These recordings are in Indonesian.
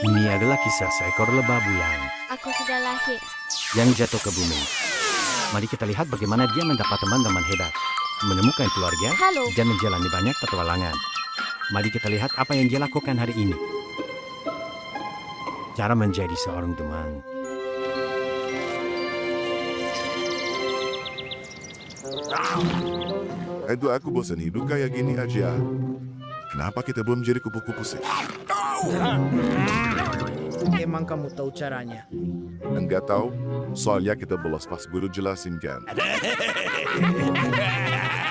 Ini adalah kisah seekor lebah bulan Aku sudah lahir. yang jatuh ke bumi. Mari kita lihat bagaimana dia mendapat teman-teman hebat, menemukan keluarga, Halo. dan menjalani banyak petualangan. Mari kita lihat apa yang dia lakukan hari ini. Cara menjadi seorang teman. Aduh, aku bosan hidup kayak gini aja. Kenapa kita belum jadi kupu-kupu sih? Emang kamu tahu caranya? Enggak tahu, soalnya kita bolos pas guru jelasin kan.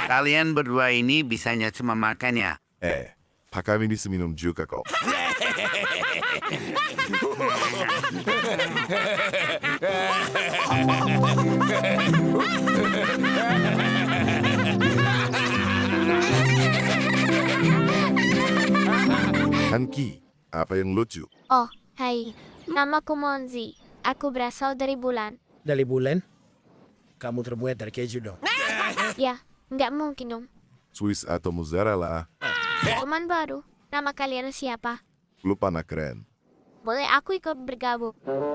Kalian berdua ini bisanya cuma makan ya? Pak kami bisa minum juga kok. Hanki, apa yang lucu? Oh, hai. Namaku Monzi. Aku berasal dari bulan. Dari bulan? Kamu terbuat dari keju dong. Ya, nggak mungkin dong. Swiss atau mozzarella? Teman baru. Nama kalian siapa? Lupa nak keren. Boleh aku ikut bergabung?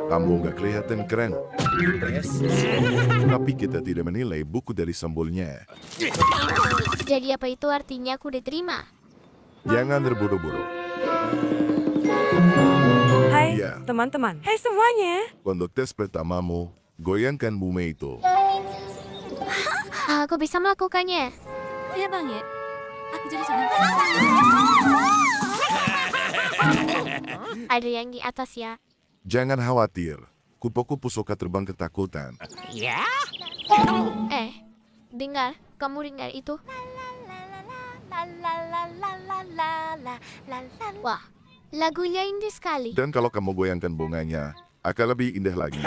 Kamu nggak kelihatan keren. Yes. Tapi kita tidak menilai buku dari sambolnya. Jadi apa itu artinya aku diterima? Jangan terburu-buru. Hai Iya. teman-teman. Hai semuanya. Untuk tes pertamamu, goyangkan bumi itu. Aku bisa melakukannya. Iya banget. Aku jadi sangat. Ada yang di atas ya. Jangan khawatir. Kupu-kupu suka terbang ketakutan. Dengar. Kamu dengar itu? Wah, lagunya indah sekali. Dan kalau kamu goyangkan bunganya, akan lebih indah lagi.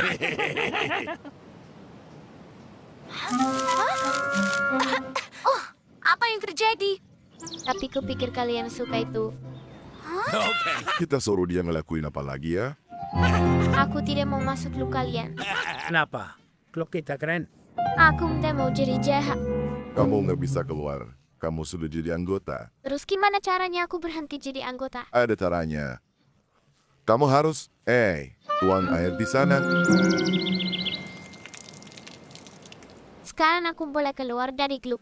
Apa yang terjadi? Tapi kupikir kalian suka itu. Kita suruh dia ngelakuin apa lagi ya? Aku tidak mau masuk klub kalian. Kenapa? Klub kita keren. Aku tidak mau jadi jahat. Kamu nggak bisa keluar. Kamu sudah jadi anggota. Terus gimana caranya aku berhenti jadi anggota? Ada caranya. Kamu harus, tuang air di sana. Sekarang aku boleh keluar dari klub.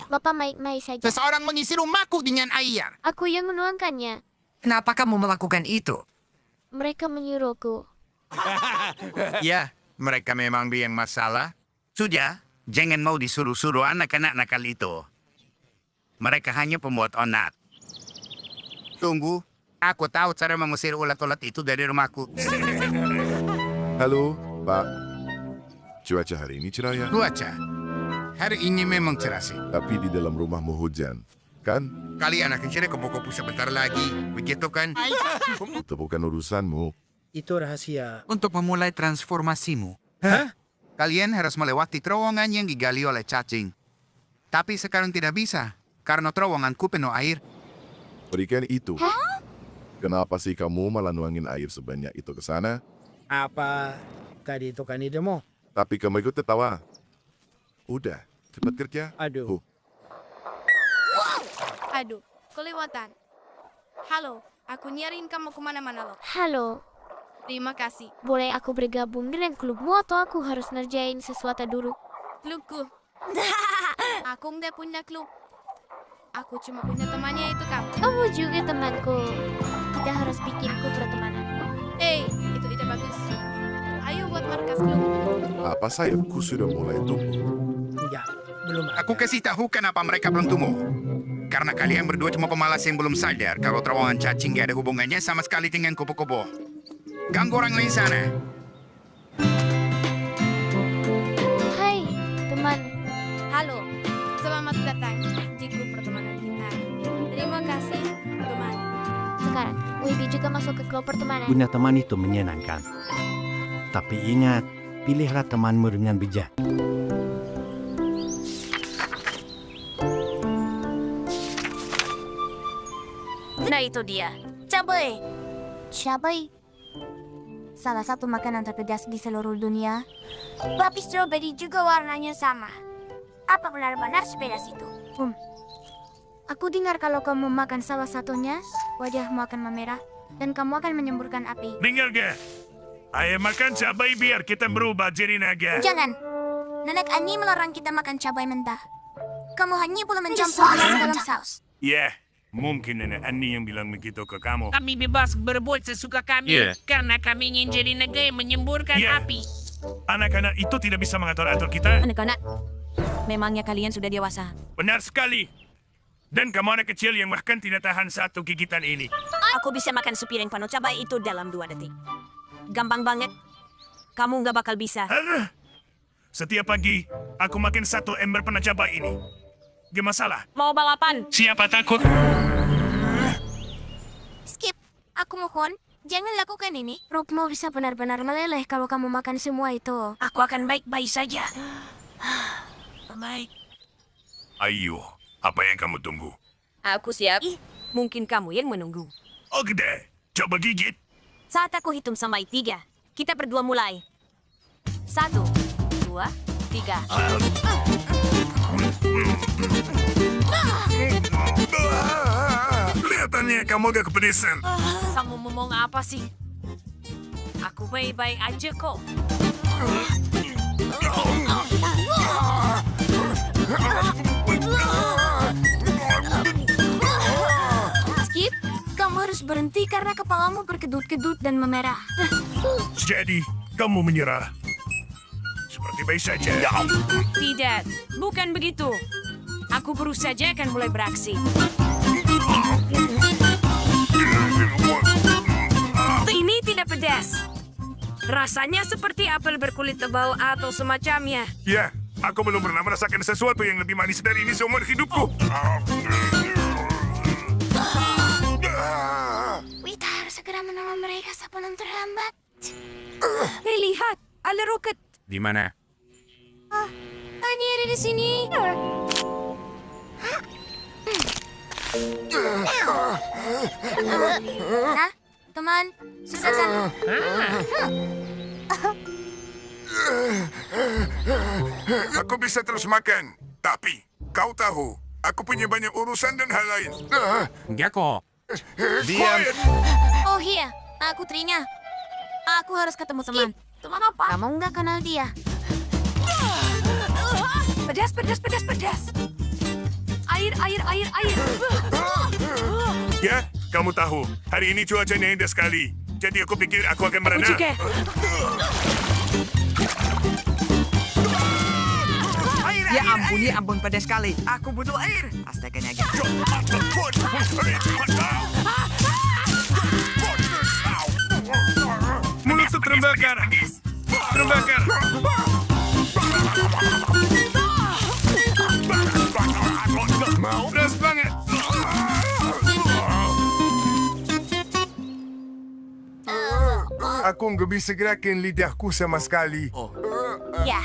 Bapak main-main saja. Seseorang mengisi rumahku dengan air. Aku yang menuangkannya. Kenapa kamu melakukan itu? Mereka menyuruhku. Ya, mereka memang biang masalah. Sudah, jangan mau disuruh-suruh anak-anak nakal itu. Mereka hanya pembuat onak. Tunggu, aku tahu cara mengusir ulat-ulat itu dari rumahku. Halo, Pak. Cuaca hari ini cerah ya? Cuaca, hari ini memang cerah sih. Tapi di dalam rumahmu hujan, kan? Kalian akan cari kupu-kupu sebentar lagi, begitu kan? Itu bukan urusanmu. Itu rahasia. Untuk memulai transformasimu. Kalian harus melewati terowongan yang digali oleh cacing. Tapi sekarang tidak bisa, karena terowonganku penuh air. Berikan itu. Kenapa sih kamu malah nuangin air sebanyak itu ke sana? Apa tadi itu kan idemu? Tapi kamu ikut tertawa. Udah, cepat kerja. Aduh. Aduh, kelewatan. Halo, aku nyariin kamu kemana-mana loh. Halo, Terima kasih. boleh aku bergabung dengan klubmu atau aku harus ngerjain sesuatu dulu? Klubku. Aku nggak punya klub. Aku cuma punya temannya itu kamu. Kamu juga temanku. Kita harus bikin klub pertemanan. Hey, itu ide bagus. Ayo buat markas klub. Apa sayapku sudah mulai tumbuh? Enggak, belum ada. Aku kasih tahu kenapa mereka belum tumbuh. Karena kalian berdua cuma pemalas yang belum sadar kalau terowongan cacing gak ada hubungannya sama sekali dengan kupu-kupu. Ganggu orang lain sana. Hai, teman. Halo, selamat datang di klub pertemanan kita. Terima kasih, teman. Sekarang, Wibi juga masuk ke klub pertemanan. Punya teman itu menyenangkan. Tapi ingat, pilihlah temanmu dengan bijak. Nah itu dia. Cabai. Cabai. Salah satu makanan terpedas di seluruh dunia. Tapi strawberry juga warnanya sama. Apa benar-benar sepedas itu? Aku dengar kalau kamu makan salah satunya, wajahmu akan memerah dan kamu akan menyemburkan api. Dengar gak? Ayo makan cabai biar kita berubah jadi naga. Jangan. Nenek Ani melarang kita makan cabai mentah. Kamu hanya boleh mencampurnya ke dalam saus. Ya, mungkin nenek Ani yang bilang begitu ke kamu. Kami bebas berbuat sesuka kami karena kami ingin jadi naga yang menyemburkan Yeah. api. Anak-anak itu tidak bisa mengatur-atur kita. Anak-anak, memangnya kalian sudah dewasa. Benar sekali. Dan kamu anak kecil yang bahkan tidak tahan satu gigitan ini. Aku bisa makan sepiring penuh cabai itu dalam 2 detik. Gampang banget. Kamu nggak bakal bisa. Aduh. Setiap pagi, aku makan 1 ember penuh cabai ini. Gak masalah. Mau balapan? Siapa takut? Skip, aku mohon, jangan lakukan ini. Perutmu bisa benar-benar meleleh kalau kamu makan semua itu. Aku akan baik-baik saja. Baik. Ayo, apa yang kamu tunggu? Aku siap. Mungkin kamu yang menunggu. Oke deh, coba gigit. Saat aku hitung sampai 3, kita berdua mulai. 1, 2, 3. Kelihatannya kamu agak kepedesan. Kamu ngomong apa sih? Aku baik-baik aja kok. Skip, kamu harus berhenti karena kepalamu berkedut-kedut dan memerah. Jadi, kamu menyerah. Seperti baik saja. Tidak, bukan begitu. Aku baru saja akan mulai beraksi. Ini tidak pedas. Rasanya seperti apel berkulit tebal atau semacamnya. Ya, aku belum pernah merasakan sesuatu yang lebih manis dari ini seumur hidupku. Wita harus segera menolong mereka sebelum terlambat. Hei, lihat, ada roket. Di mana? Tanya ada di sini. Nah, teman, sudah kan? Aku bisa terus makan, tapi kau tahu, aku punya banyak urusan dan hal lain. Enggak kok. Diam. Oh iya, aku Trina. Aku harus ketemu teman. Teman apa? Kamu nggak kenal dia. Pedas, pedas, pedas, pedas. Air, air, air, air. Ya, kamu tahu, hari ini cuacanya indah sekali. Jadi aku pikir aku akan berenang. juga. Ya ampun pedas sekali. Aku butuh air. Astaganya gitu. Mulutku terbakar. Terbakar. Pedas banget. Aku nggak bisa gerakin lidahku sama sekali. Ya,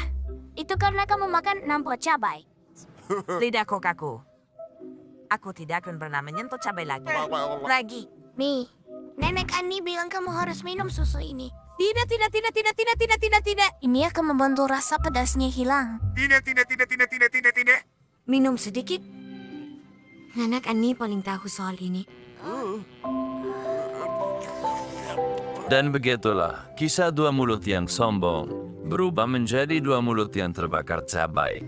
itu karena kamu makan 6 pot cabai. Lidahku kaku. Aku tidak akan pernah menyentuh cabai lagi. Nih, Nenek Ani bilang kamu harus minum susu ini. Tidak, tidak, tidak, tidak, tidak, tidak, tidak, tidak. Ini akan membantu rasa pedasnya hilang. Tidak. Minum sedikit. Nenek Ani paling tahu soal ini. Dan begitulah, kisah 2 mulut yang sombong berubah menjadi 2 mulut yang terbakar cabai.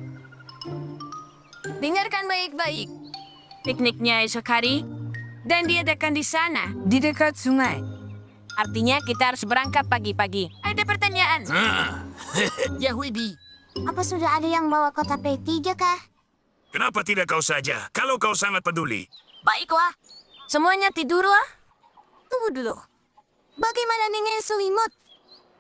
Dengarkan baik-baik. Pikniknya esok hari, dan diadakan di sana, di dekat sungai. Artinya kita harus berangkat pagi-pagi. Ada pertanyaan. Yahudi. Apa sudah ada yang bawa kotak P3 kah? Kenapa tidak kau saja? Kalau kau sangat peduli. Baiklah. Semuanya tidurlah. Tunggu dulu. Bagaimana dengan selimut?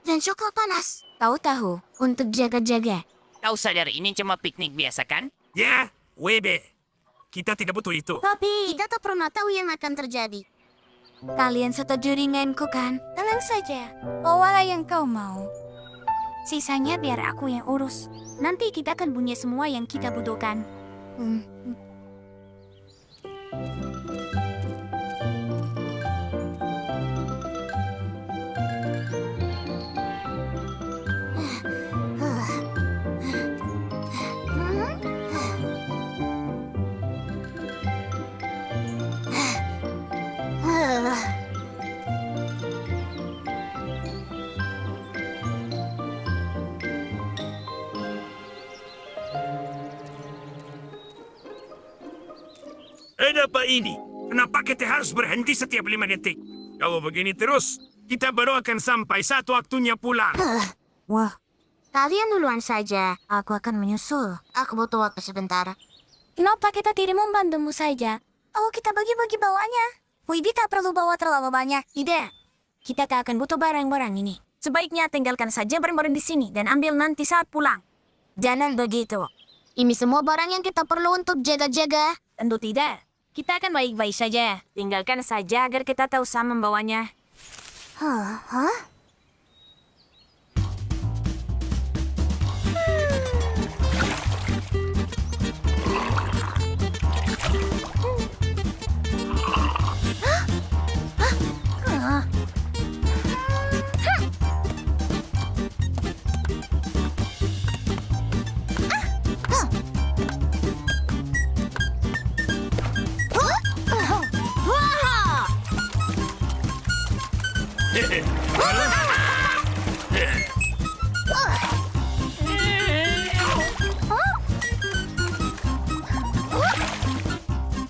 Dan coklat panas? Tahu-tahu, untuk jaga-jaga. Kau sadar ini cuma piknik biasa kan? Ya, WB. Kita tidak butuh itu. Tapi, kita tak pernah tahu yang akan terjadi. Kalian setuju denganku kan? Tenang saja. Bawalah yang kau mau. Sisanya biar aku yang urus. Nanti kita akan punya semua yang kita butuhkan. Ada apa ini? Kenapa kita harus berhenti setiap 5 detik? Kalau begini terus, kita baru akan sampai saat waktunya pulang. Wah, kalian duluan saja. Aku akan menyusul. Aku butuh waktu sebentar. Kenapa kita tidak membantumu saja? Oh, kita bagi-bagi bawanya. Wibi tak perlu bawa terlalu banyak. Tidak. Kita tak akan butuh barang-barang ini. Sebaiknya tinggalkan saja barang-barang di sini dan ambil nanti saat pulang. Jangan begitu. Ini semua barang yang kita perlu untuk jaga-jaga. Tentu tidak. Kita akan baik-baik saja. Tinggalkan saja agar kita tahu sama membawanya. Hah?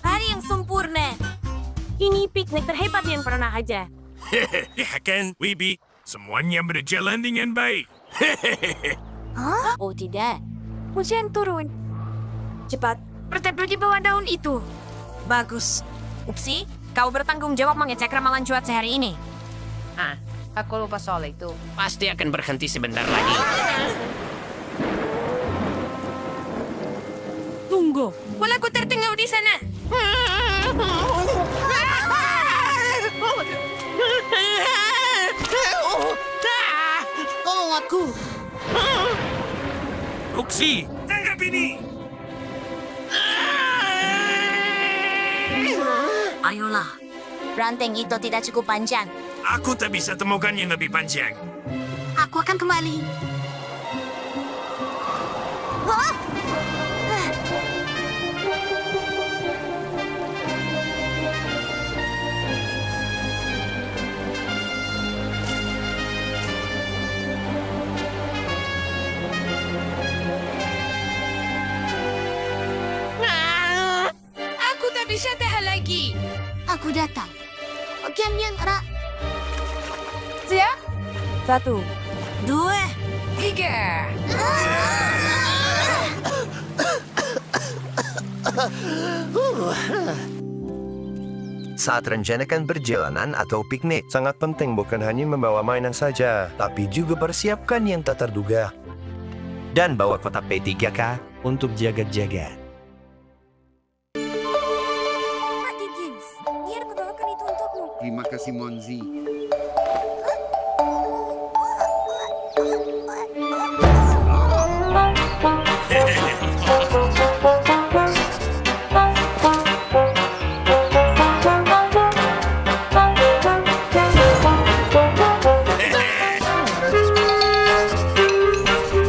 Hari yang sempurna. Ini piknik terhebat yang pernah aja. Ya kan, Wibi? Semuanya berjalan dengan baik. Oh tidak. Hujan turun. Cepat, bertempel di bawah daun itu. Bagus. Upsi, kau bertanggung jawab mengecek ramalan cuaca hari ini. Ah, aku lupa soal itu. Pasti akan berhenti sebentar lagi. Tunggu, bola ku tertinggal di sana. Tolong aku. Uksi, tangkap ini! Ayolah. Ranting itu tidak cukup panjang. Aku tak bisa temukan yang lebih panjang. Aku akan kembali. Hah? Aku tak bisa tahan lagi. Aku datang. Bagian yang Siap? 1, 2, 3. Saat rencanakan perjalanan atau piknik, sangat penting bukan hanya membawa mainan saja, tapi juga persiapkan yang tak terduga. Dan bawa kotak P3K untuk jaga-jaga. Mati Jeans. Biar ku bawakan itu untukmu. Terima kasih, Monzi.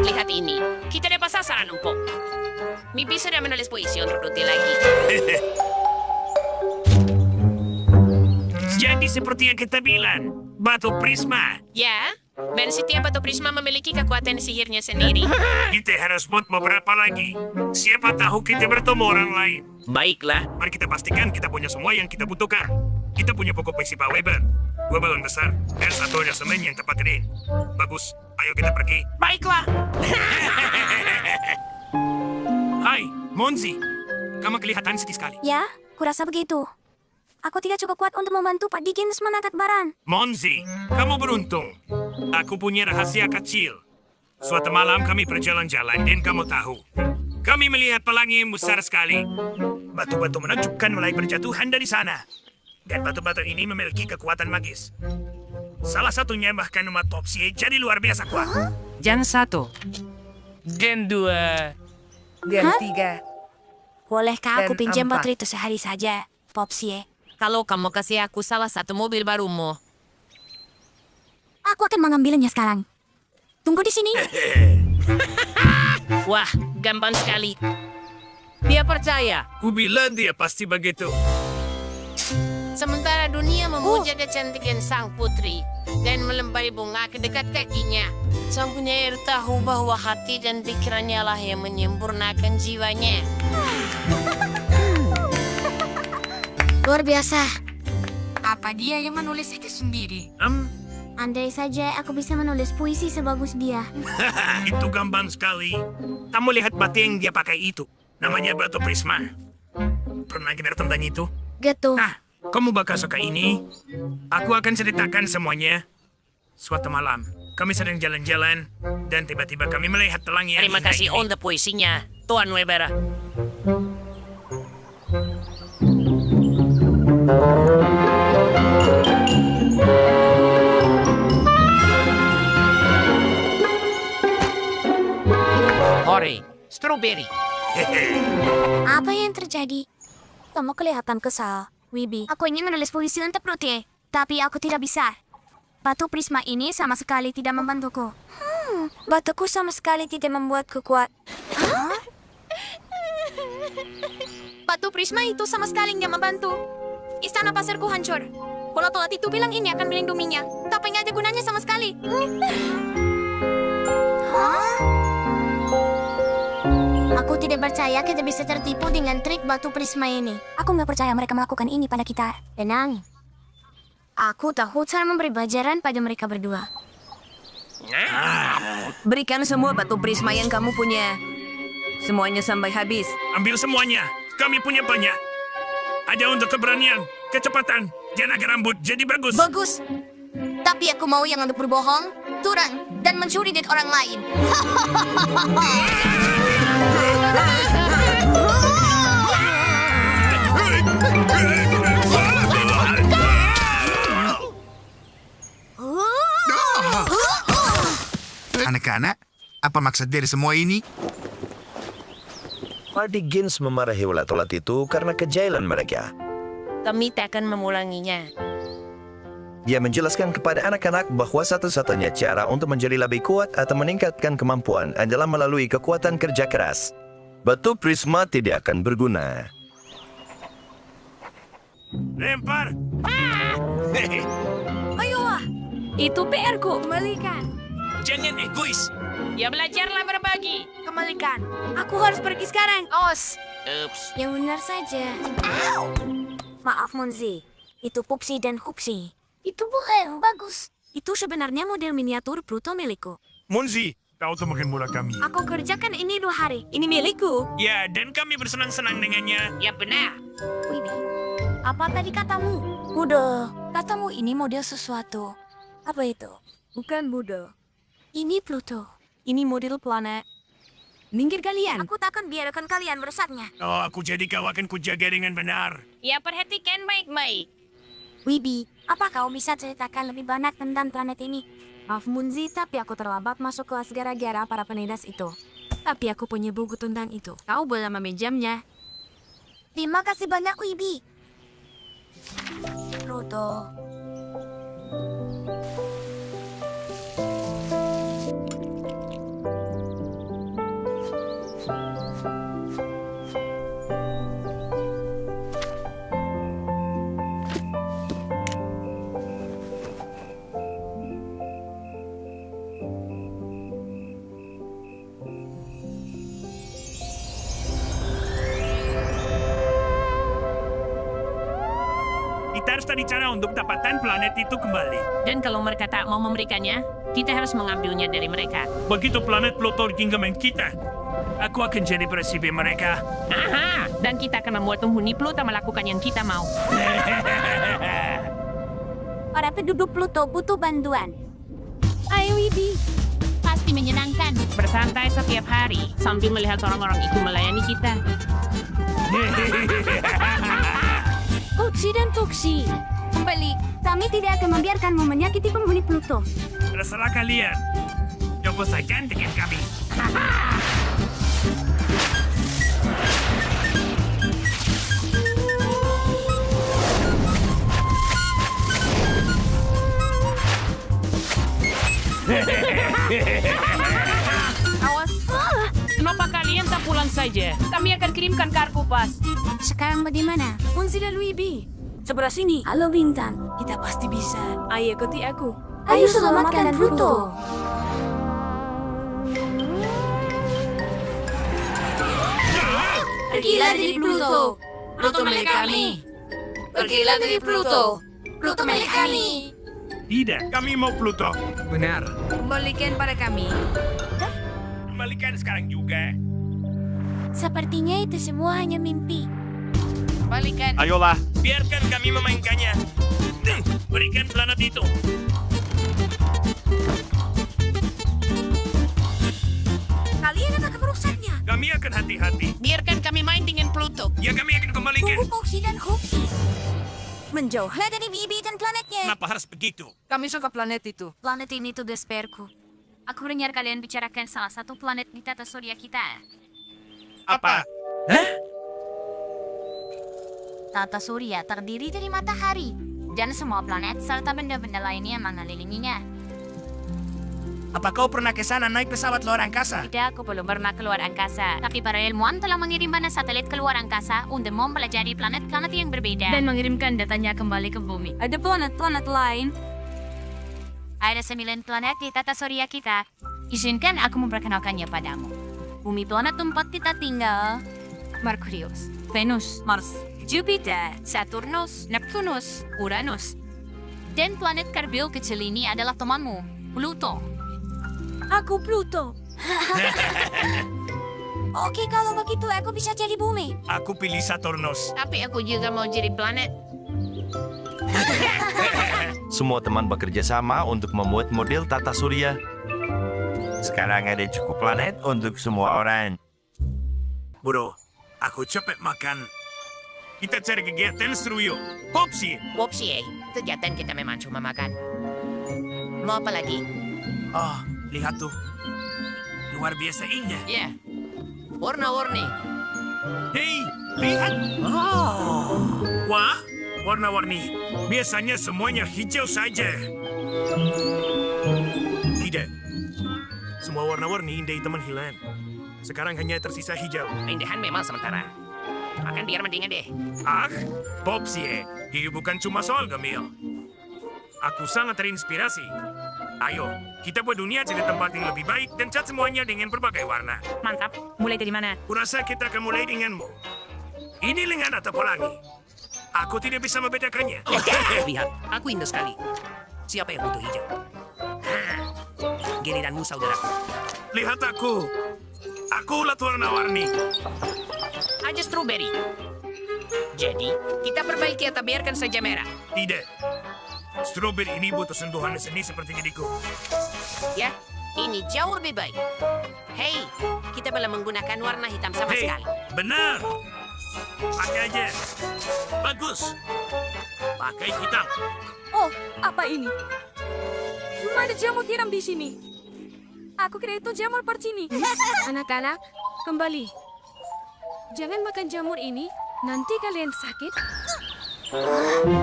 Lihat ini. Kita dapat sasaran empuk. Mipi sudah menulis puisi untuk Ruti lagi. Jadi seperti yang kita bilang, batu prisma. Ya, dan setiap batu prisma memiliki kekuatan sihirnya sendiri. Kita harus buat beberapa lagi. Siapa tahu kita bertemu orang lain. Baiklah. Mari kita pastikan kita punya semua yang kita butuhkan. Kita punya buku puisi Pak Weber, 2 balon besar, dan 1 semen yang tepat kering. Bagus, ayo kita pergi. Baiklah. Hai, Monzi. Kamu kelihatan sedih sekali. Ya, kurasa begitu. Aku tidak cukup kuat untuk membantu Pak Dickens mengangkat barang. Monzi, kamu beruntung. Aku punya rahasia kecil. Suatu malam kami berjalan-jalan dan kamu tahu. Kami melihat pelangi yang besar sekali. Batu-batu menakjubkan mulai berjatuhan dari sana. Dan batu-batu ini memiliki kekuatan magis. Salah satunya bahkan umat Topsy jadi luar biasa kuat. Gen 1. Gen 2. Gen 3. Bolehkah aku Dan pinjam 4. baterai itu sehari saja, Popsy? Kalau kamu kasih aku salah satu mobil barumu. Aku akan mengambilnya sekarang. Tunggu di sini. Wah, gampang sekali. Dia percaya. Kubilang dia pasti begitu. Sementara dunia memuja kecantikan sang putri dan melempari bunga ke dekat kakinya, sang penyair tahu bahwa hati dan pikirannya lah yang menyempurnakan jiwanya. Luar biasa. Apa dia yang menulis itu sendiri? Andai saja aku bisa menulis puisi sebagus dia. Itu gampang sekali. Kamu lihat batu yang dia pakai itu. Namanya batu prisma. Pernah dengar tentang itu? Gitu. Nah, kamu bakal suka ini. Aku akan ceritakan semuanya. Suatu malam, kami sedang jalan-jalan, dan tiba-tiba kami melihat telang yang Terima indah kasih ini. untuk puisinya, Tuan Weber. Hore, strawberry. Apa yang terjadi? Kamu kelihatan kesal, Wibi. Aku ingin menulis puisi untuk Rutie, tapi aku tidak bisa. Batu prisma ini sama sekali tidak membantuku. Batuku sama sekali tidak membuatku kuat. Batu prisma itu sama sekali nggak membantu. Istana pasirku hancur. Bola tolat itu bilang ini akan melindunginya, tapi nggak ada gunanya sama sekali. Aku tidak percaya kita bisa tertipu dengan trik batu prisma ini. Aku nggak percaya mereka melakukan ini pada kita. Tenang. Aku tahu cara memberi pelajaran pada mereka berdua. Berikan semua batu prisma yang kamu punya. Semuanya sampai habis. Ambil semuanya. Kami punya banyak. Ada untuk keberanian, kecepatan, dan agar rambut jadi bagus. Bagus. Tapi aku mau yang untuk berbohong, curang, dan mencuri dari orang lain. Anak-anak, apa maksud dari semua ini? Party Gins memarahi ulat-ulat itu karena kejailan mereka. Kami tak akan mengulanginya. Dia menjelaskan kepada anak-anak bahwa satu-satunya cara untuk menjadi lebih kuat atau meningkatkan kemampuan adalah melalui kekuatan kerja keras. Batu prisma tidak akan berguna. Lempar! Ayolah, itu PR-ku. Kembalikan. Jangan egois. Ya belajarlah berbagi. Kembalikan. Aku harus pergi sekarang. Os. Ups. Yang benar saja. Maaf, Monzi. Itu Pupsi dan Hupsi. Itu bukan bagus. Itu sebenarnya model miniatur Pluto milikku. Monzi, kau temukan bola kami. Aku kerjakan ini 2 hari. Ini milikku. Ya, dan kami bersenang-senang dengannya. Ya benar. Wibi, apa tadi katamu? Mudah. Katamu ini model sesuatu. Apa itu? Bukan Budo. Ini Pluto. Ini model planet. Minggir kalian. Aku tak akan biarkan kalian meresapnya. Oh, aku jadi kau akan kujaga dengan benar. Ya perhatikan baik-baik. Wibi, apa kau bisa ceritakan lebih banyak tentang planet ini? Maaf Munzi, tapi aku terlambat masuk kelas gara-gara para penindas itu. Tapi aku punya buku tentang itu. Kau boleh meminjamnya. Terima kasih banyak, Wibi. Pluto. Kita harus cari cara untuk dapatkan planet itu kembali. Dan kalau mereka tak mau memberikannya, kita harus mengambilnya dari mereka. Begitu planet Pluto genggaman kita, aku akan jadi presiden mereka. Aha! Dan kita akan membuat penghuni Pluto melakukan yang kita mau. Para penduduk Pluto butuh bantuan. Ayo Wibi. Pasti menyenangkan. Bersantai setiap hari sambil melihat orang-orang itu melayani kita. Pupsi dan Puksi. Kembali, kami tidak akan membiarkanmu menyakiti penghuni Pluto. Terserah kalian. Coba saja dengan kami. Awas. Kenapa kalian tak pulang saja? Kami akan kirimkan kargo pas. Sekarang bagaimana? Munzi dan Wibi. Sebelah sini. Halo Bintang. Kita pasti bisa. Ayo ikuti aku. Ayo selamatkan Pluto. Pergilah dari Pluto. Pluto milik kami. Pergilah dari Pluto. Pluto milik kami. Tidak, kami mau Pluto. Benar. Kembalikan pada kami. Kembalikan sekarang juga. Sepertinya itu semua hanya mimpi. Balikan. Ayolah, biarkan kami memainkannya. Berikan planet itu. Kalian akan merusaknya. Kami akan hati-hati. Biarkan kami main dengan Pluto. Ya, kami akan kembalikan. Tunggu Foxy dan Hoopsy. Menjauhlah dari Bibi dan planetnya. Kenapa harus begitu? Kami suka planet itu. Planet ini tugas perku. Aku dengar kalian bicarakan salah satu planet di tata surya kita. Apa? Tata surya terdiri dari matahari dan semua planet serta benda-benda lainnya yang mengelilinginya. Apa kau pernah ke sana naik pesawat luar angkasa? Tidak, aku belum pernah keluar angkasa. Tapi para ilmuwan telah mengirim banyak satelit keluar angkasa untuk mempelajari planet-planet yang berbeda dan mengirimkan datanya kembali ke bumi. Ada planet-planet lain? Ada 9 planet di tata surya kita. Izinkan aku memperkenalkannya padamu. Bumi planet tempat kita tinggal: Merkurius, Venus, Mars, Jupiter, Saturnus, Neptunus, Uranus. Dan planet kerdil kecil ini adalah temanmu, Pluto. Aku Pluto. Oke, kalau begitu aku bisa jadi bumi. Aku pilih Saturnus. Tapi aku juga mau jadi planet. Semua teman bekerja sama untuk membuat model tata surya. Sekarang ada cukup planet untuk semua orang. Bro, aku capek makan. Kita cari kegiatan seru yuk. Popsi. Wopsi, kegiatan kita memang cuma makan. Mau apa lagi? Oh, lihat tuh. Luar biasa indah. Ya. Warna-warni. Hei, lihat. Wah, warna-warni. Biasanya semuanya hijau saja. Tidak. Semua warna-warni indah teman hilang. Sekarang hanya tersisa hijau. Keindahan memang sementara. Makan biar mendingan deh. Ah, Popsi, hidup bukan cuma soal gemil. Aku sangat terinspirasi. Ayo, kita buat dunia jadi tempat yang lebih baik dan cat semuanya dengan berbagai warna. Mantap. Mulai dari mana? Kurasa kita akan mulai denganmu. Ini lengan atau pelangi? Aku tidak bisa membedakannya. Lihat, aku indah sekali. Siapa yang butuh hijau? Giliranmu, saudaraku. Lihat aku. Aku ulat warna-warni. Aja strawberry. Jadi, kita perbaiki atau biarkan saja merah. Tidak. Strawberry ini butuh sentuhan seni seperti diriku. Ya, ini jauh lebih baik. Hei, kita belum menggunakan warna hitam sama Hei, sekali. benar. Pakai aja. Bagus. Pakai hitam. Oh, apa ini? Cuma ada jamur tiram di sini. Aku kira itu jamur percini. Anak-anak, kembali. Jangan makan jamur ini, nanti kalian sakit.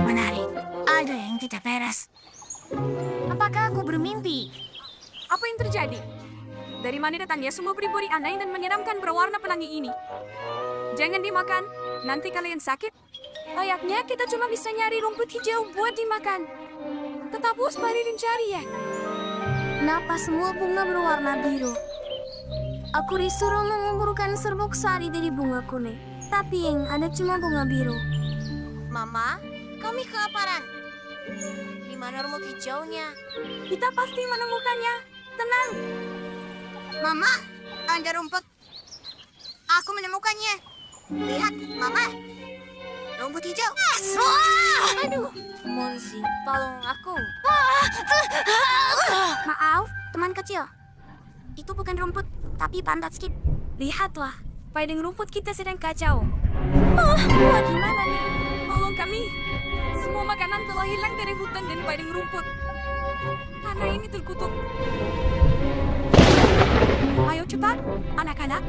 Menarik. Ada yang tidak beres. Apakah aku bermimpi? Apa yang terjadi? Dari mana datangnya semua beri-beri aneh dan menyeramkan berwarna pelangi ini? Jangan dimakan, nanti kalian sakit. Layaknya kita cuma bisa nyari rumput hijau buat dimakan. Tetap waspada dan cari ya. Kenapa semua bunga berwarna biru? Aku disuruh mengumpulkan serbuk sari dari bunga kuning. Tapi yang ada cuma bunga biru. Mama, kami kelaparan. Di mana rumput hijaunya? Kita pasti menemukannya. Tenang. Mama, ada rumput. Aku menemukannya. Lihat, Mama. Rumput hijau. Aduh, Monzi, tolong aku. Maaf, teman kecil. Itu bukan rumput, tapi pantat skip. Lihatlah, padang rumput kita sedang kacau. Bagaimana nih? Tolong kami. Semua makanan telah hilang dari hutan dan padang rumput. Tanah ini terkutuk. Ayo cepat, anak-anak.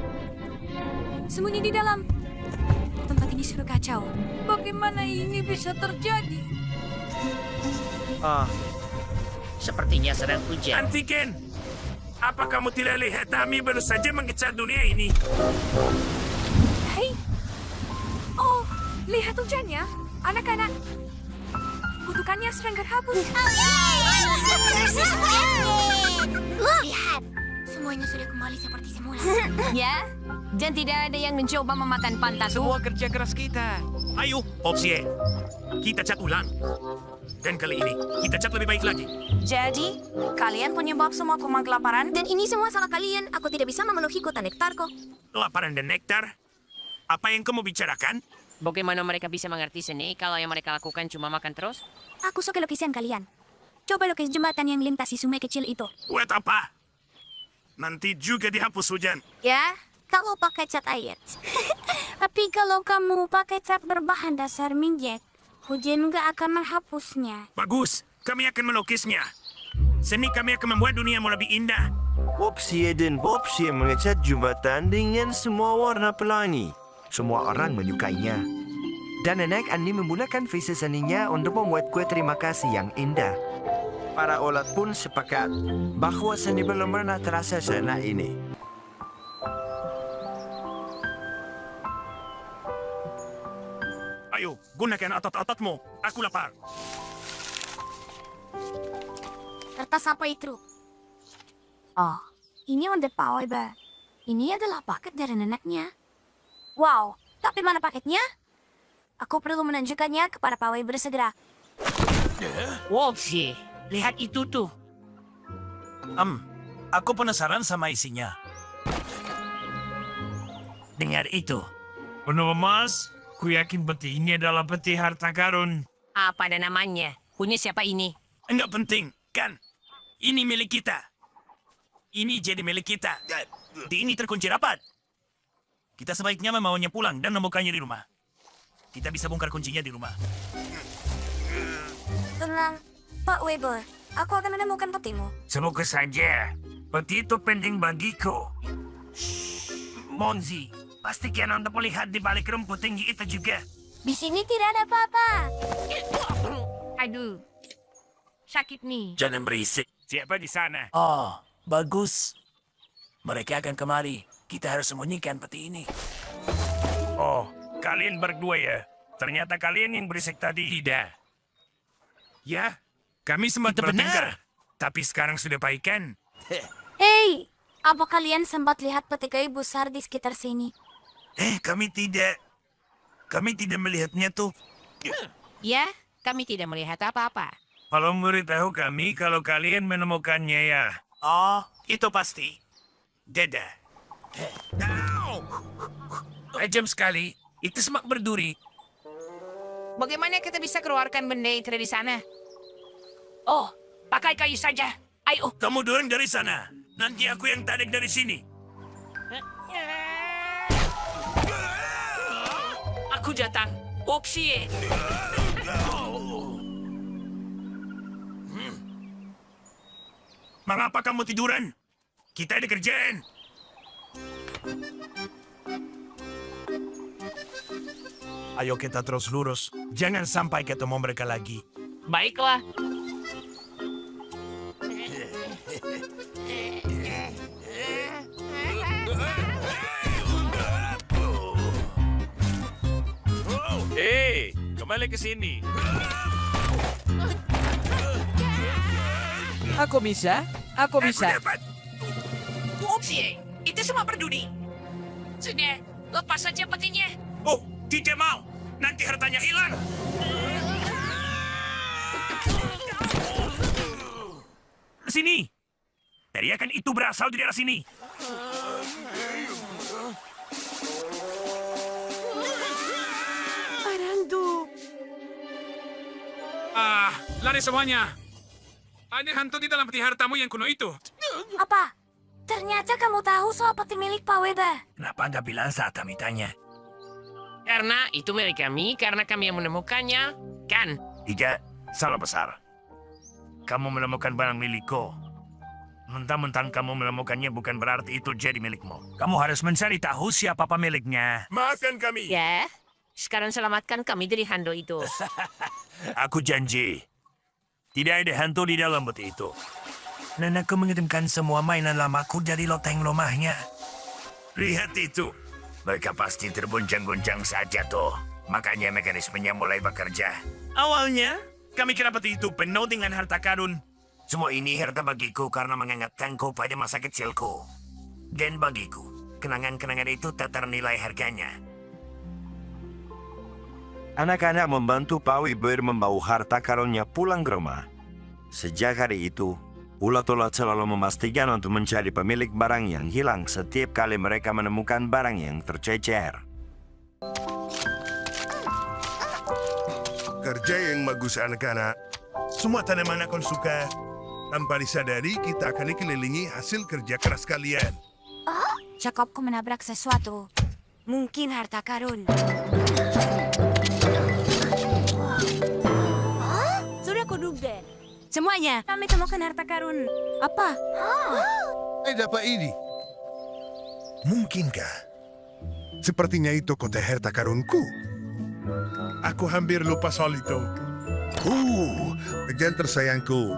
Sembunyi di dalam. Tempat ini sudah kacau. Bagaimana ini bisa terjadi? Sepertinya sedang hujan. Antigen, apa kamu tidak lihat kami baru saja mengecat dunia ini? Hei. Oh, lihat hujannya, anak-anak. Kutukannya sedang terhapus. Lihat, semuanya sudah kembali seperti semula. Ya, dan tidak ada yang mencoba memakan pantatku. Semua kerja keras kita. Ayo, Popsi, kita cat ulang. Dan kali ini, kita cat lebih baik lagi. Jadi, kalian penyebab semua kuman kelaparan? Dan ini semua salah kalian. Aku tidak bisa memenuhi kota nektarku. Kelaparan dan nektar? Apa yang kamu bicarakan? Bagaimana mereka bisa mengerti seni kalau yang mereka lakukan cuma makan terus? Aku suka lukisan kalian. Coba lukis jembatan yang lintasi sungai kecil itu. Buat apa? Nanti juga dihapus hujan. Ya, kalau pakai cat air. Tapi kalau kamu pakai cat berbahan dasar minyak, hujan nggak akan menghapusnya. Bagus, kami akan melukisnya. Seni kami akan membuat dunia lebih indah. Popsie dan Popsie mengecat jembatan dengan semua warna pelangi. Semua orang menyukainya. Dan nenek Andi menggunakan visi seninya untuk membuat kue terima kasih yang indah. Para olat pun sepakat bahwa seni belum pernah terasa seenak ini. Ayo, gunakan otot-ototmu. Aku lapar. Kertas apa itu? Oh, ini udah pawai, Ba. Ini adalah paket dari neneknya. Wow, tapi mana paketnya? Aku perlu menunjukkannya kepada pawai bersegera. Wopsie, lihat itu tuh. Aku penasaran sama isinya. Dengar itu. Penuh emas, ku yakin peti ini adalah peti harta karun. Apa ada namanya? Punya siapa ini? Enggak penting, kan? Ini milik kita. Ini jadi milik kita. Di ini terkunci rapat. Kita sebaiknya membawanya pulang dan membukanya di rumah. Kita bisa bongkar kuncinya di rumah. Tenang, Pak Weber. Aku akan menemukan petimu. Semoga saja. Peti itu penting bagiku. Monzi, pastikan Anda melihat di balik rumput tinggi itu juga. Di sini tidak ada apa-apa. Aduh, sakit nih. Jangan berisik. Siapa di sana? Oh, bagus. Mereka akan kemari. Kita harus sembunyikan peti ini. Oh, kalian berdua ya? Ternyata kalian yang berisik tadi. Tidak. Ya, kami sempat bertengkar. Tapi sekarang sudah baikan. Hei, apa kalian sempat lihat peti kayu besar di sekitar sini? Kami tidak. Kami tidak melihatnya tuh. Ya, kami tidak melihat apa-apa. Kalau memberitahu kami kalau kalian menemukannya ya. Oh, itu pasti. Dadah. Tajam sekali. Itu semak berduri. Bagaimana kita bisa keluarkan benda itu dari sana? Oh, pakai kayu saja. Ayo. Kamu dorong dari sana. Nanti aku yang tarik dari sini. Aku datang. Opsie. Mengapa kamu tiduran? Kita ada kerjaan. Ayo kita terus lurus. Jangan sampai ketemu mereka lagi. Baiklah. Hei, kembali ke sini. Aku bisa. Aku bisa. Dapat. Opsie, itu semua berduri. Sudah, lepas saja petinya. Oh, tidak mau. Nanti hartanya hilang. Sini. Teriakan itu berasal dari arah sini. Lari semuanya. Ada hantu di dalam peti hartamu yang kuno itu. Apa? Ternyata kamu tahu soal peti milik Pak Weber. Kenapa Anda bilang saat kami tanya? Karena itu milik kami, karena kami yang menemukannya, kan? Tidak, salah besar. Kamu menemukan barang milikku. Mentang-mentang kamu menemukannya bukan berarti itu jadi milikmu. Kamu harus mencari tahu siapa pemiliknya. Maafkan kami. Ya, sekarang selamatkan kami dari hantu itu. Aku janji. Tidak ada hantu di dalam peti itu. Dan aku mengirimkan semua mainan lamaku dari loteng rumahnya. Lihat itu. Mereka pasti terguncang-guncang saja tuh. Makanya mekanismenya mulai bekerja. Awalnya, kami kira peti itu penuh dengan harta karun. Semua ini harta bagiku karena mengingatkanku pada masa kecilku. Dan bagiku, kenangan-kenangan itu tak ternilai harganya. Anak-anak membantu Pak Wiber membawa harta karunnya pulang ke rumah. Sejak hari itu, ulat-ulat selalu memastikan untuk mencari pemilik barang yang hilang setiap kali mereka menemukan barang yang tercecer. Kerja yang bagus anak-anak. Semua tanaman akan suka. Tanpa disadari, kita akan dikelilingi hasil kerja keras kalian. Jacobku menabrak sesuatu. Mungkin harta karun. Sudah kuduga. Semuanya. Kami temukan harta karun. Apa? Dapat ini. Mungkinkah? Sepertinya itu kota harta karunku. Aku hampir lupa soal itu. Bagian tersayangku.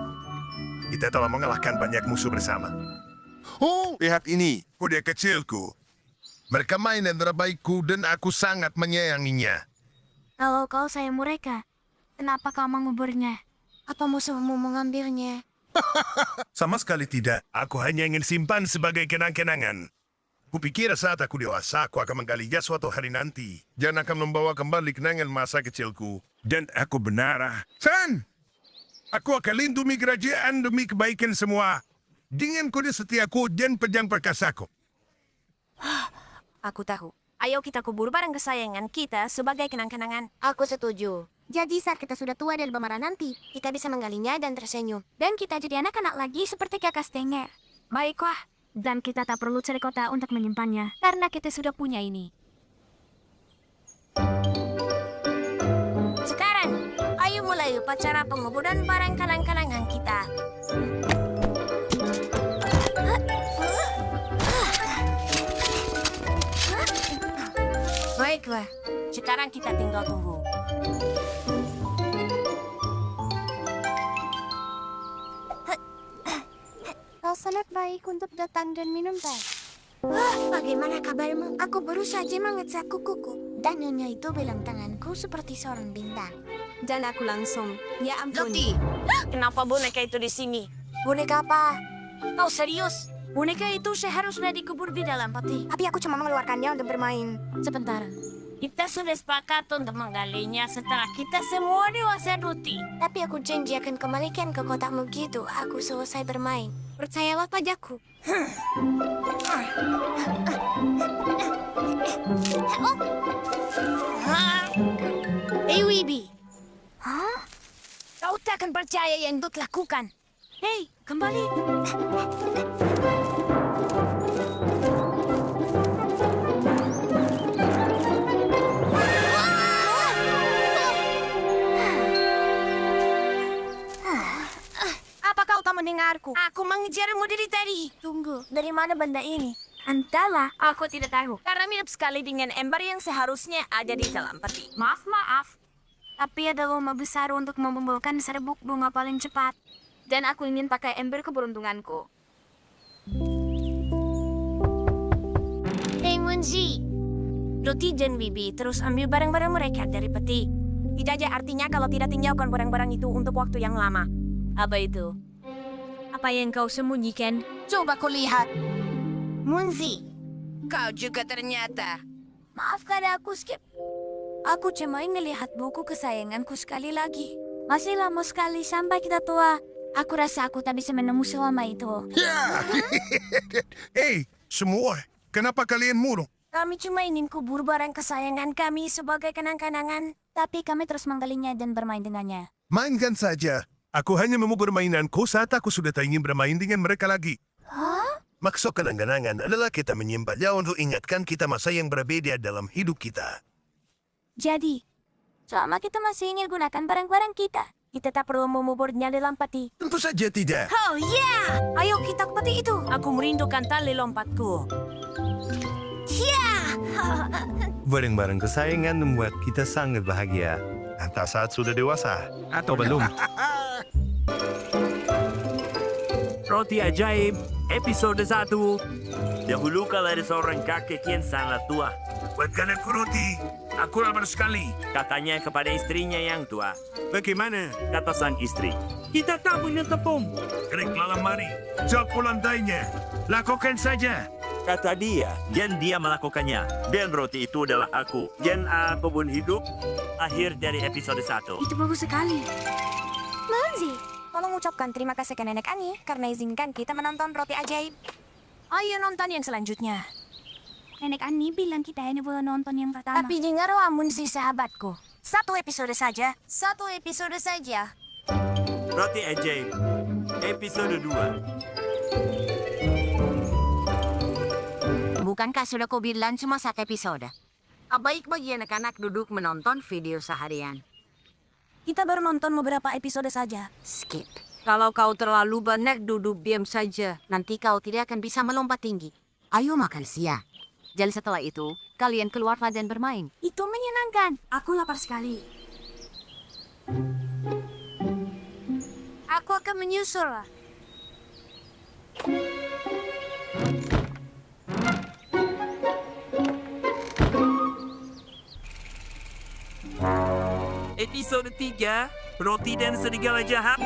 Kita telah mengalahkan banyak musuh bersama. Oh, lihat ini. Kuda kecilku. Mereka mainan terbaikku dan aku sangat menyayanginya. Kalau kau sayang mereka, kenapa kau menguburnya? Apa musuhmu mengambilnya? Sama sekali tidak. Aku hanya ingin simpan sebagai kenang-kenangan. Kupikir saat aku dewasa, aku akan menggalinya suatu hari nanti. Dan akan membawa kembali kenangan masa kecilku. Dan aku benar. San! Aku akan lindungi kerajaan demi kebaikan semua. Dengan kode setiaku dan pedang perkasaku. Aku tahu. Ayo kita kubur barang kesayangan kita sebagai kenang-kenangan. Aku setuju. Jadi saat kita sudah tua dan bermarah nanti, kita bisa menggalinya dan tersenyum. Dan kita jadi anak-anak lagi seperti kakak Stenger. Baiklah. Dan kita tak perlu cari kota untuk menyimpannya. Karena kita sudah punya ini. Sekarang, ayo mulai upacara penguburan barang kenang-kenangan kita. Baiklah, sekarang kita tinggal tunggu. Kau sangat baik untuk datang dan minum teh. Wah, bagaimana kabarmu? Aku baru saja mengecek kukuku. Dan nyonya itu bilang tanganku seperti seorang bintang. Dan aku langsung, ya ampun. Loti, kenapa boneka itu di sini? Boneka apa? Kau serius? Boneka itu seharusnya dikubur di dalam peti. Tapi aku cuma mengeluarkannya untuk bermain. Sebentar. Kita sudah sepakat untuk menggalinya setelah kita semua dewasa, Ruti. Tapi aku janji akan kembalikan ke kotakmu gitu. Aku selesai bermain. Percayalah padaku. Hey, Wibi. Hah? Kau tak akan percaya yang Dut lakukan. Hei, kembali. Apa kau tak mendengarku? Aku mengejarmu dari tadi. Tunggu. Dari mana benda ini? Entahlah, aku tidak tahu. Karena mirip sekali dengan ember yang seharusnya ada di dalam peti. Maaf. Tapi ada lomba besar untuk mengumpulkan serbuk bunga paling cepat. Dan aku ingin pakai ember keberuntunganku. Hey, Munzi. Ruti dan Wibi terus ambil barang-barang mereka dari peti. Tidak ada artinya kalau tidak tinggalkan barang-barang itu untuk waktu yang lama. Apa itu? Apa yang kau sembunyikan? Coba kau lihat. Munzi, kau juga ternyata. Maafkan aku, Skip. Aku cuma ingin lihat buku kesayanganku sekali lagi. Masih lama sekali sampai kita tua. Aku rasa aku tak bisa menemu selama itu. Ya! Hei, semua. Kenapa kalian murung? Kami cuma ingin kubur barang kesayangan kami sebagai kenang-kenangan. Tapi kami terus menggalinya dan bermain dengannya. Mainkan saja. Aku hanya memukul mainanku saat aku sudah tak ingin bermain dengan mereka lagi. Hah? Maksud kenang-kenangan adalah kita menyimpannya untuk ingatkan kita masa yang berbeda dalam hidup kita. Jadi, selama kita masih ingin gunakan barang-barang kita tak perlu menguburnya dalam peti. Tentu saja tidak. Oh yeah! Ayo kita ke peti itu. Aku merindukan tali lompatku. Yeah! Barang-barang kesayangan membuat kita sangat bahagia. Entah saat sudah dewasa. Atau belum. Roti ajaib, episode 1. Dahulu kala ada seorang kakek yang sangat tua. Buatkan aku roti. Aku lapar sekali. Katanya kepada istrinya yang tua. Bagaimana? Kata sang istri, kita tak punya tepung. Keriklah lemari. Jok lantainya. Lakukan saja. Kata dia, dan dia melakukannya. Dan roti itu adalah aku. Dan aku pun hidup. Akhir dari episode 1. Itu bagus sekali. Manzi, tolong ucapkan terima kasih ke Nenek Ani karena izinkan kita menonton roti ajaib. Ayo nonton yang selanjutnya. Nenek Ani bilang kita hanya boleh nonton yang pertama. Tapi dengar Amun si sahabatku. 1 episode saja. 1 episode saja. Roti ajaib. Episode 2. Bukankah sudah kau bilang cuma 1 episode? Baik bagi anak-anak duduk menonton video seharian. Kita baru nonton beberapa episode saja. Skip. Kalau kau terlalu banyak duduk diam saja, nanti kau tidak akan bisa melompat tinggi. Ayo makan siang. Jadi setelah itu, kalian keluar dan bermain. Itu menyenangkan. Aku lapar sekali. Aku akan menyusul. Episode 3. Roti dan serigala jahat.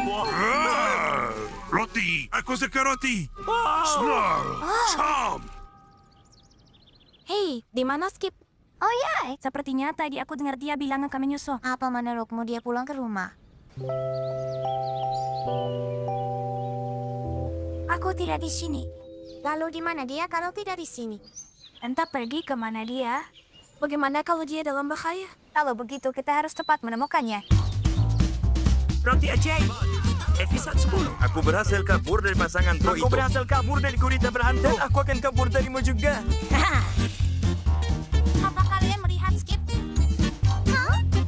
Roti! Aku suka roti! Snarl! Hei, di mana Skip? Oh ya, Sepertinya tadi aku dengar dia bilang akan menyusul. apa menurutmu dia pulang ke rumah? Aku tidak di sini. Lalu di mana dia kalau tidak di sini? Entah pergi kemana dia. Bagaimana kalau dia dalam bahaya? Kalau begitu kita harus cepat menemukannya. Roti ajaib. Episode 10. Aku berhasil kabur dari pasangan pro itu. Aku berhasil kabur dari gurita berhantu. Dan aku akan kabur darimu juga. Apa kalian melihat Skip?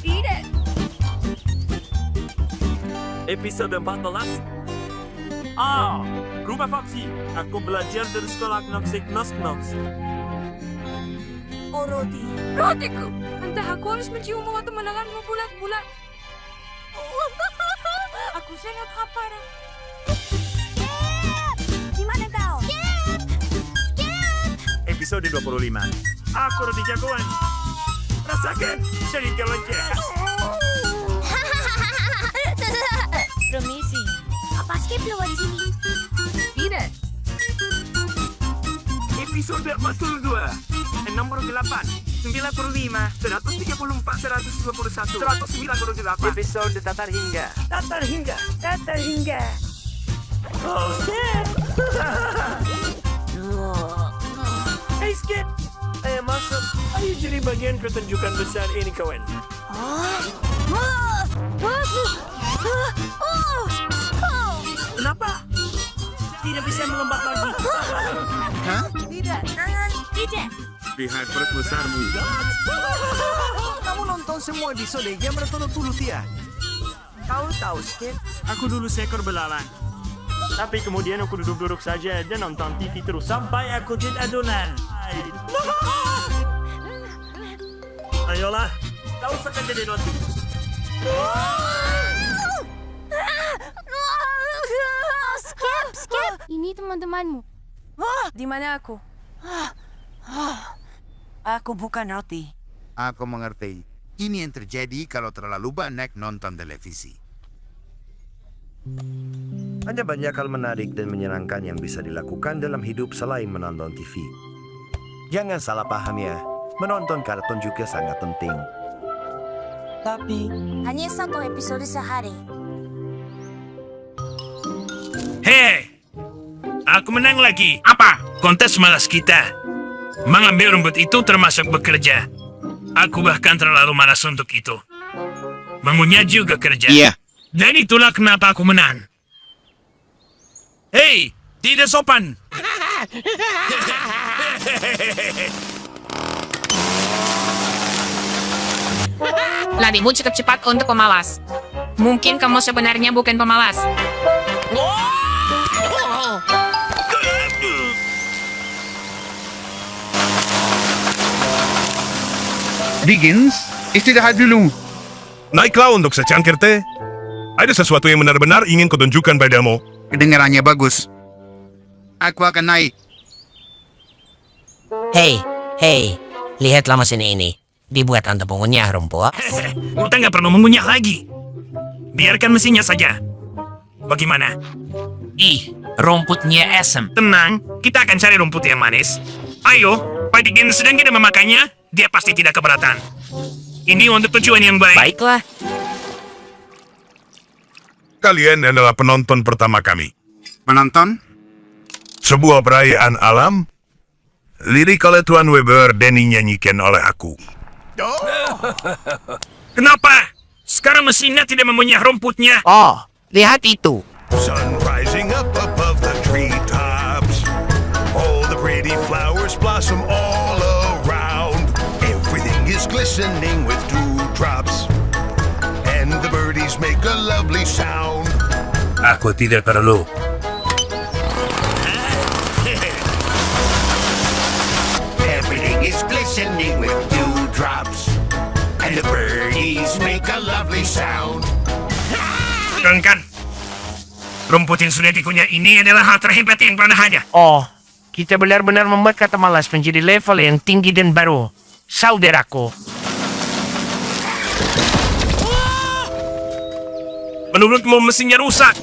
Tidak. Episode 14. Rumah Foxy. Aku belajar dari sekolah Knoxik Knox. Oh, roti. Rotiku! Entah aku harus menciummu atau menelanmu bulat-bulat. Aku sangat lapar. Di mana kau? Episode 25. Aku roti jagoan. Rasakan cerita loncat. Permisi. Apa Skip lewat sini? Tidak. Episode 42. Nomor 8. 95, 134, 121, 198. Episode Tatar Hingga. Oh, Skip! Hey, Skip! Ayo masuk. Ayo jadi bagian pertunjukan besar ini, kawan. Kenapa? Tidak bisa melompat lagi. Tidak. Lihat perut besarmu. Kamu nonton semua episode yang berturut-turut ya? Kau tahu, Skip? Aku dulu seekor belalang. Tapi kemudian aku duduk-duduk saja dan nonton TV terus sampai aku jadi adonan. Ayolah, kau akan jadi roti. Skip. Ini teman-temanmu. Di mana aku? Aku bukan roti. Aku mengerti. Ini yang terjadi kalau terlalu banyak nonton televisi. Ada banyak hal menarik dan menyenangkan yang bisa dilakukan dalam hidup selain menonton TV. Jangan salah paham ya, menonton kartun juga sangat penting. Tapi Hanya 1 episode sehari. Hei! Aku menang lagi. Apa? Kontes malas kita. Mengambil rumput itu termasuk bekerja. Aku bahkan terlalu malas untuk itu. Mengunyah juga kerja. Iya. Dan itulah kenapa aku menang. Hei! Tidak sopan! Larimu cukup cepat untuk pemalas. Mungkin kamu sebenarnya bukan pemalas. Diggins, istirahat dulu. Naiklah untuk secangkir teh. Ada sesuatu yang benar-benar ingin kutunjukkan padamu. Kedengarannya bagus. Aku akan naik. Hei, lihatlah mesin ini. Dibuat untuk mengunyah rumput. Kita nggak perlu mengunyah lagi. Biarkan mesinnya saja. Bagaimana? Rumputnya asam. Tenang, kita akan cari rumput yang manis. Ayo, pastikan sedang kita memakannya, dia pasti tidak keberatan. Ini untuk tujuan yang baik. Baiklah. Kalian adalah penonton pertama kami. Penonton? Sebuah perayaan alam. Lirik oleh Tuan Weber dan dinyanyikan oleh aku. Kenapa? Sekarang mesinnya tidak mempunyai rumputnya. Oh, lihat itu. Sun rising up above the treetops. All the pretty flowers blossom all around. Everything is glistening with dewdrops. And the birdies make a lovely sound. Aku tidak perlu. Everything is glistening with dewdrops. And the birdies make a lovely sound. Kan? Rumput yang sudah dikunyah ini adalah hal terhebat yang pernah ada. Oh, kita benar-benar membuat kata malas menjadi level yang tinggi dan baru. Saudaraku. Menurutmu mesinnya rusak?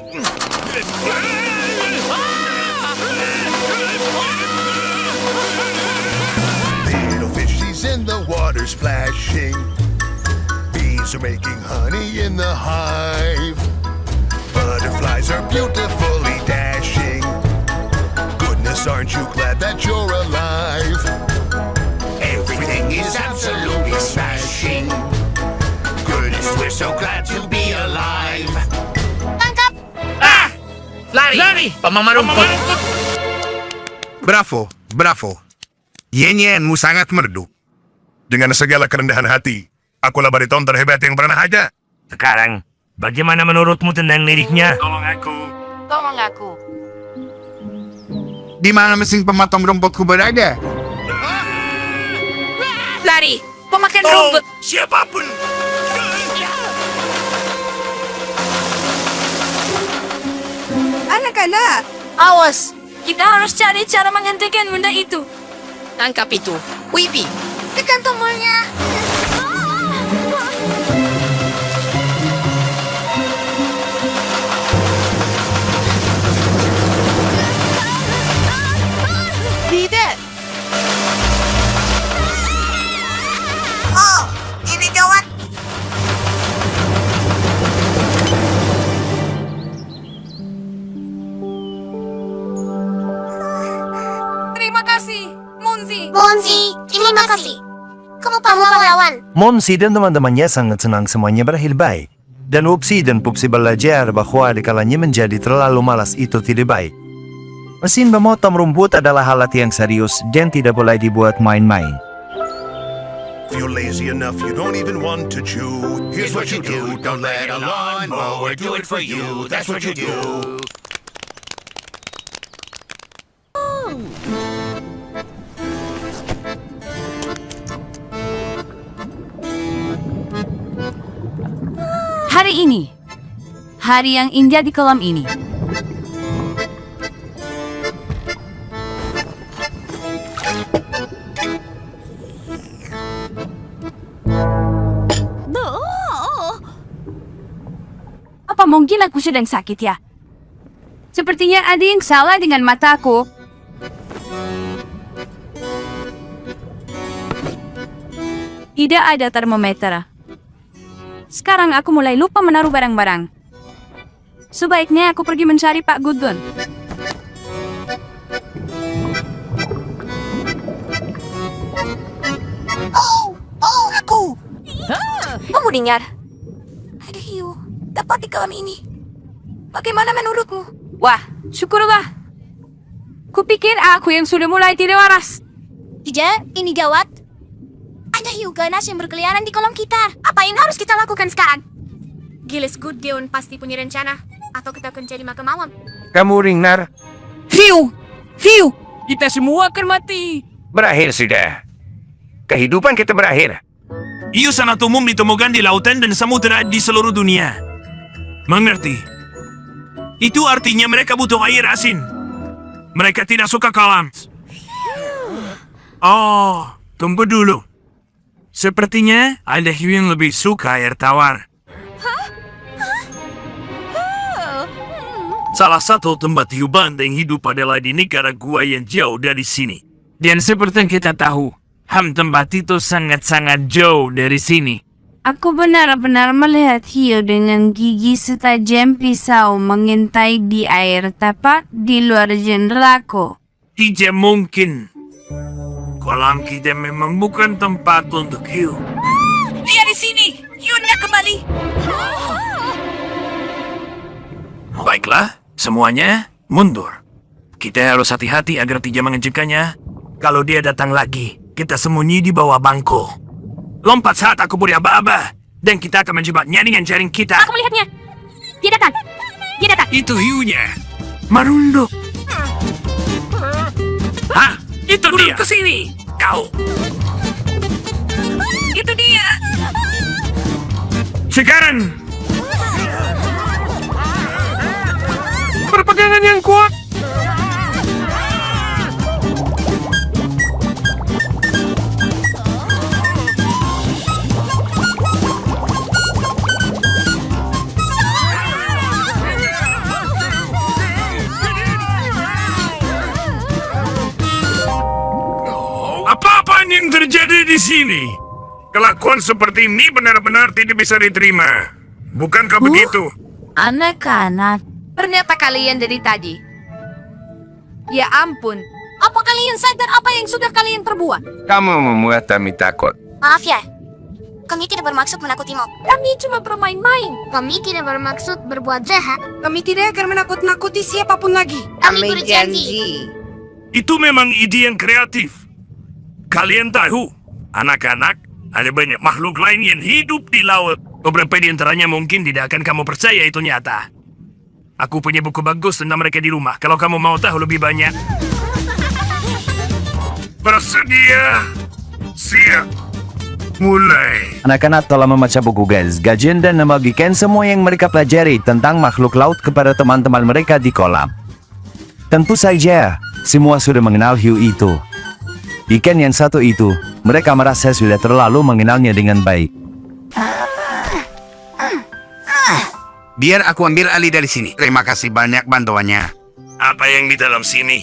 Little fishies in the water splashing. Bees are making honey in the hive. Butterflies are beautifully dashing. Goodness, aren't you glad that you're alive? Everything is absolutely smashing. Goodness, we're so glad to be alive. Tangkap! Lari! Pemama rumput. Bravo, bravo. Nyanyianmu sangat merdu. Dengan segala kerendahan hati, akulah bariton terhebat yang pernah ada. Sekarang, bagaimana menurutmu tentang liriknya? Tolong aku. Di mana mesin pemotong rumputku berada? Lari! Pemakan rumput! Siapapun! Anak-anak, awas. Kita harus cari cara menghentikan benda itu. Tangkap itu. Wibi. Tekan tombolnya. Tidak. Oh, ini gawat. Terima kasih, Monzi. Monzi, terima kasih. Kamu pahlawan. Monsi dan teman-temannya sangat senang semuanya berakhir baik. Dan Upsi dan Pupsi belajar bahwa dikalanya menjadi terlalu malas itu tidak baik. Mesin memotong rumput adalah alat yang serius dan tidak boleh dibuat main-main. If you're lazy enough, you don't even want to chew. Here's what you do. Don't let a lawnmower do it for you. That's what you do. Hari ini, hari yang indah di kolam ini. Apa mungkin aku sedang sakit ya? Sepertinya ada yang salah dengan mataku. Tidak ada termometer. Sekarang aku mulai lupa menaruh barang-barang. Sebaiknya aku pergi mencari Pak Gudun. Oh, aku. Kamu dengar? Ada hiu dapat di kolam ini. Bagaimana menurutmu? Wah, syukurlah. Kupikir aku yang sudah mulai tidak waras. Tidak, ini gawat. Ada hiu ganas yang berkeliaran di kolam kita. Apa yang harus kita lakukan sekarang? Gilles Gooddeon pasti punya rencana. Atau kita akan cari makan malam. Kamu ringnar, Hiu! Hiu! Kita semua akan mati. berakhir sudah. Kehidupan kita berakhir. Hiu sangat umum ditemukan di lautan dan samudera di seluruh dunia. Mengerti? Itu artinya mereka butuh air asin. Mereka tidak suka kolam. Oh, tunggu dulu. Sepertinya ada hiu yang lebih suka air tawar. Salah satu tempat hiburan yang hidup adalah di negara gua yang jauh dari sini. Dan seperti yang kita tahu, tempat itu sangat-sangat jauh dari sini. Aku benar-benar melihat hiu dengan gigi setajam pisau mengintai di air tepat di luar jendelaku. Tidak mungkin. Kolam kita memang bukan tempat untuk hiu. Dia di sini. Hiunya kembali. Baiklah, semuanya mundur. Kita harus hati-hati agar tidak mengejutkannya. Kalau dia datang lagi, kita sembunyi di bawah bangku. Lompat saat aku beri aba-aba, dan kita akan menjebaknya dengan jaring kita. Aku melihatnya. Dia datang. Dia datang. Itu hiunya. Marunduk. Hah? Itu dia. Ke sini. Kau. Itu dia. Sekarang. Berpegangan yang kuat. Apa-apaan yang terjadi di sini? Kelakuan seperti ini benar-benar tidak bisa diterima. Bukankah begitu? Anak-anak, Ternyata kalian dari tadi. Ya ampun. Apa kalian sadar apa yang sudah kalian perbuat? Kamu membuat kami takut. Maaf ya, kami tidak bermaksud menakutimu. Kami cuma bermain-main. Kami tidak bermaksud berbuat jahat. Kami tidak akan menakut-nakuti siapapun lagi. Kami berjanji. Itu memang ide yang kreatif. Kalian tahu, anak-anak, ada banyak makhluk lain yang hidup di laut. Beberapa di antaranya mungkin tidak akan kamu percaya itu nyata. Aku punya buku bagus tentang mereka di rumah. Kalau kamu mau tahu lebih banyak. Bersedia. Siap. Mulai. Anak-anak telah membaca buku guys, gajian dan membagikan semua yang mereka pelajari tentang makhluk laut kepada teman-teman mereka di kolam. Tentu saja, semua sudah mengenal hiu itu. Ikan yang satu itu, mereka merasa sudah terlalu mengenalnya dengan baik. Biar aku ambil alih dari sini. Terima kasih banyak bantuannya. Apa yang di dalam sini?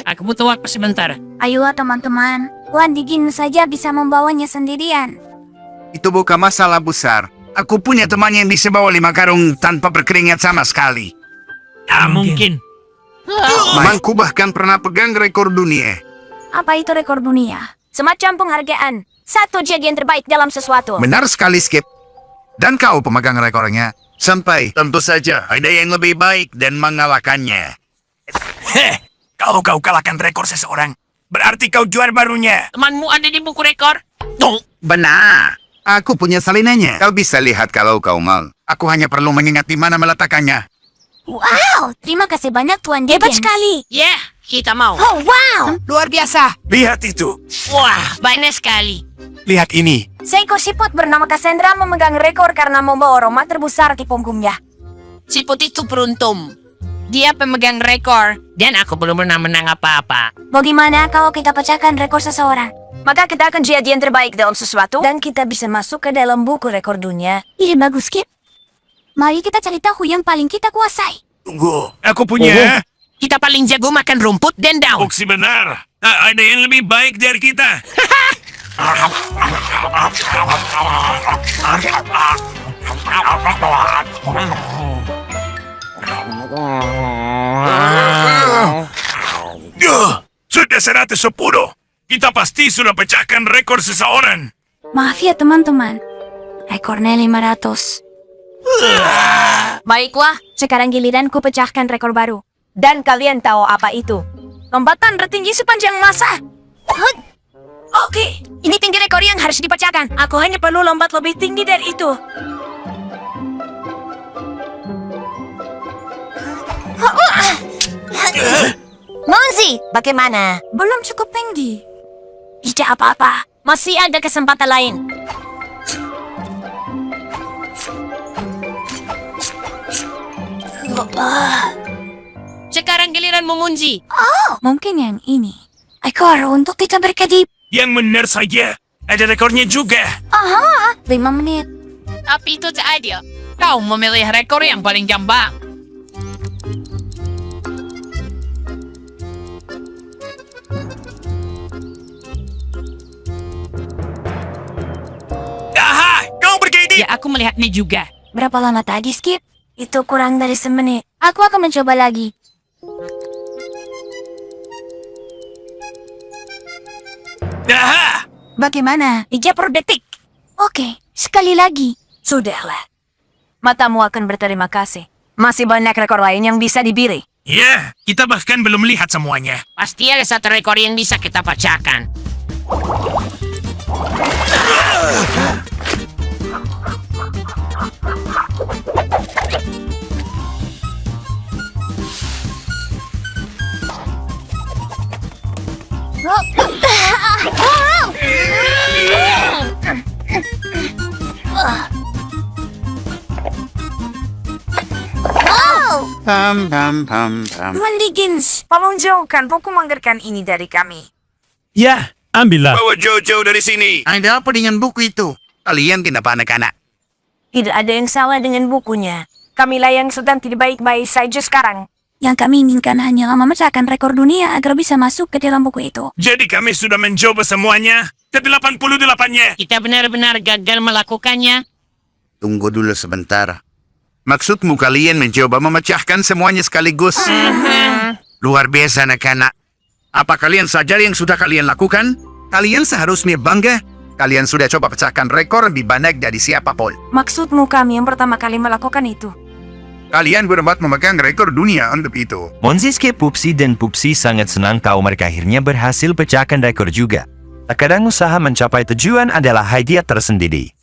Aku butuh waktu sebentar. Ayo teman-teman, Wan Digin saja bisa membawanya sendirian. Itu bukan masalah besar. Aku punya teman yang bisa bawa 5 karung tanpa berkeringat sama sekali. Mungkin. Mangku bahkan pernah pegang rekor dunia. Apa itu rekor dunia? Semacam penghargaan. Satu jadian terbaik dalam sesuatu. Benar sekali, Skip. Dan kau pemegang rekornya. Sampai tentu saja ada yang lebih baik dan mengalahkannya. Heh, kalau kau kalahkan rekor seseorang, berarti kau juara barunya. Temanmu ada di buku rekor? Benar. Aku punya salinannya. Kau bisa lihat kalau kau mau. Aku hanya perlu mengingat di mana meletakkannya. Wow, terima kasih banyak Tuan Digin. Hebat sekali. Ya, kita mau. Oh, wow. Luar biasa. Lihat itu. Wah, banyak sekali. Lihat ini. Seekor siput bernama Cassandra memegang rekor karena membawa aroma terbesar di punggungnya. Siput itu beruntung. Dia pemegang rekor, dan aku belum pernah menang apa-apa. Bagaimana kalau kita pecahkan rekor seseorang? Maka kita akan jadi yang terbaik dalam sesuatu, dan kita bisa masuk ke dalam buku rekor dunia. Ide bagus, Kip. Mari kita cari tahu yang paling kita kuasai. Tunggu, aku punya. Kita paling jago makan rumput dan daun. Oksi benar. Ada yang lebih baik dari kita. Sudah 110. Kita pasti sudah pecahkan rekor seseorang. Maaf ya teman-teman, rekornya 500. Baiklah, sekarang giliranku pecahkan rekor baru. Dan kalian tahu apa itu? Lompatan tertinggi sepanjang masa. Oke, ini tinggi rekor yang harus dipecahkan. Aku hanya perlu lompat lebih tinggi dari itu. Monzi, bagaimana? Belum cukup tinggi. Tidak apa-apa, masih ada kesempatan lain. Sekarang giliran Munzi. Oh, mungkin yang ini. Ekor untuk kita berkedip. Yang benar saja. Ada rekornya juga. Aha, 5 menit. Tapi itu tak ada. Kau memilih rekor yang paling gampang. Aha! Kau bergedi! Ya, aku melihatnya juga. Berapa lama tadi, Skip? Itu kurang dari semenit. Aku akan mencoba lagi. Aha! Bagaimana? 30 detik. Oke, sekali lagi. Sudahlah. Matamu akan berterima kasih. Masih banyak rekor lain yang bisa dibiri. Ya, kita bahkan belum lihat semuanya. Pasti ada satu rekor yang bisa kita pecahkan. Tuan Dickens, Tolong jauhkan buku mengerikan ini dari kami. Ya, ambillah. Bawa Jojo dari sini. Ada apa dengan buku itu? Kalian kenapa anak-anak? Tidak ada yang salah dengan bukunya. Kamilah yang sedang tidak baik-baik saja sekarang. yang kami inginkan hanyalah memecahkan rekor dunia agar bisa masuk ke dalam buku itu. Jadi kami sudah mencoba semuanya, ke-88-nya. Kita benar-benar gagal melakukannya. Tunggu dulu sebentar. Maksudmu kalian mencoba memecahkan semuanya sekaligus? Luar biasa anak-anak. Apa kalian sadar yang sudah kalian lakukan? Kalian seharusnya bangga. Kalian sudah coba pecahkan rekor lebih banyak dari siapapun. Maksudmu kami yang pertama kali melakukan itu? Kalian berempat memegang rekor dunia untuk itu. Monziske, Pupsi, dan Pupsi sangat senang tahu mereka akhirnya berhasil pecahkan rekor juga. Terkadang usaha mencapai tujuan adalah hadiah tersendiri.